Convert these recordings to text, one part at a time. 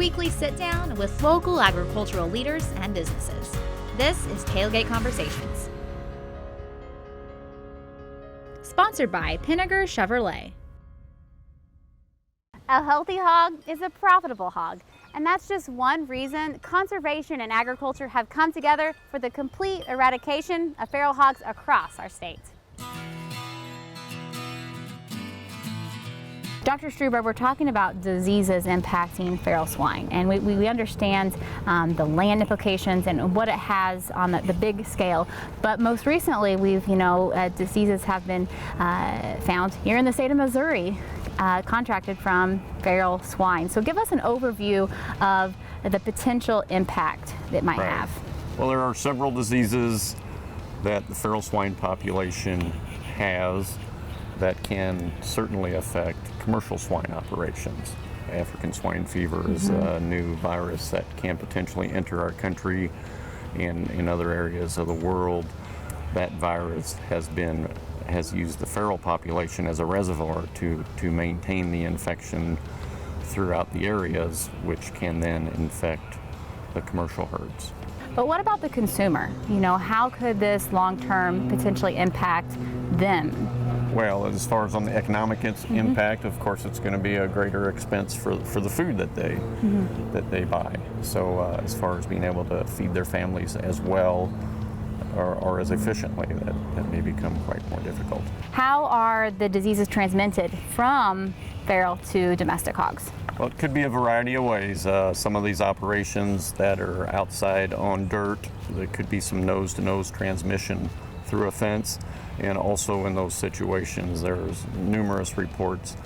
weekly sit-down with local agricultural leaders and businesses. This is Tailgate Conversations. Sponsored by Pinnaker Chevrolet. A healthy hog is a profitable hog, and that's just one reason conservation and agriculture have come together for the complete eradication of feral hogs across our state. Dr. Struber, we're talking about diseases impacting feral swine, and we understand the land implications and what it has on the big scale. But most recently, diseases have been found here in the state of Missouri, contracted from feral swine. So give us an overview of the potential impact it might have. Well, there are several diseases that the feral swine population has that can certainly affect commercial swine operations. African swine fever is a new virus that can potentially enter our country and in other areas of the world. That virus has used the feral population as a reservoir to maintain the infection throughout the areas, which can then infect the commercial herds. But what about the consumer? How could this long-term potentially impact them? Well, as far as on the economic impact, of course, it's going to be a greater expense for the food that they buy. So as far as being able to feed their families as well or as efficiently, that may become quite more difficult. How are the diseases transmitted from feral to domestic hogs? Well, it could be a variety of ways. Some of these operations that are outside on dirt, there could be some nose-to-nose transmission through a fence. And also in those situations, there's numerous reports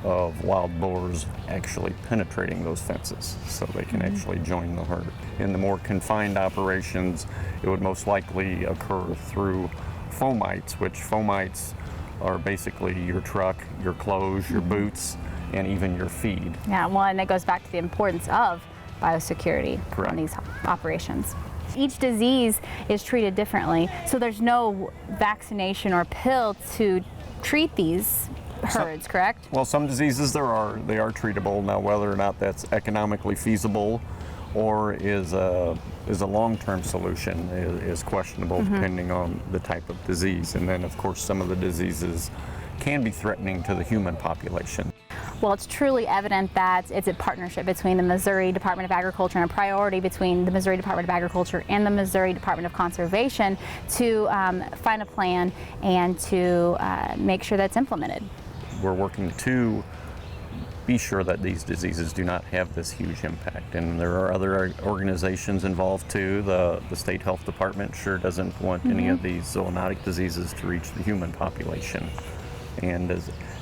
of wild boars actually penetrating those fences so they can actually join the herd. In the more confined operations, it would most likely occur through fomites, which fomites are basically your truck, your clothes, your boots, and even your feed. Yeah, well, and that goes back to the importance of biosecurity on these operations. Each disease is treated differently, so there's no vaccination or pill to treat these herds, correct? Well, some diseases they are treatable. Now, whether or not that's economically feasible or is a long-term solution is questionable depending on the type of disease. And then, of course, some of the diseases can be threatening to the human population. Well, it's truly evident that it's a partnership between the Missouri Department of Agriculture and a priority between the Missouri Department of Agriculture and the Missouri Department of Conservation to find a plan and to make sure that's implemented. We're working to be sure that these diseases do not have this huge impact. And there are other organizations involved too. The State Health Department sure doesn't want any of these zoonotic diseases to reach the human population. And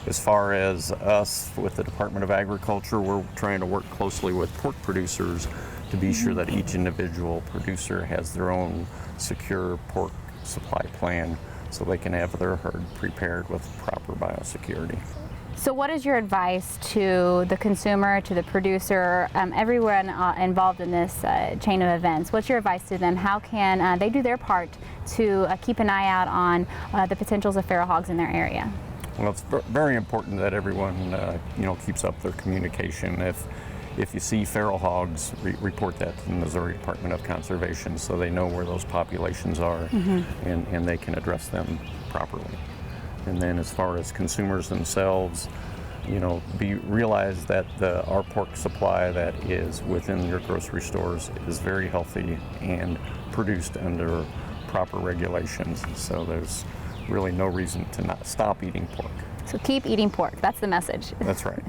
as far as us with the Department of Agriculture, we're trying to work closely with pork producers to be sure that each individual producer has their own secure pork supply plan so they can have their herd prepared with proper biosecurity. So what is your advice to the consumer, to the producer, everyone involved in this chain of events? What's your advice to them? How can they do their part to keep an eye out on the potentials of feral hogs in their area? Well, it's very important that everyone, keeps up their communication. If you see feral hogs, report that to the Missouri Department of Conservation so they know where those populations are and they can address them properly. And then as far as consumers themselves, realize that our pork supply that is within your grocery stores is very healthy and produced under proper regulations. So there's really no reason to not stop eating pork. So keep eating pork. That's the message. That's right.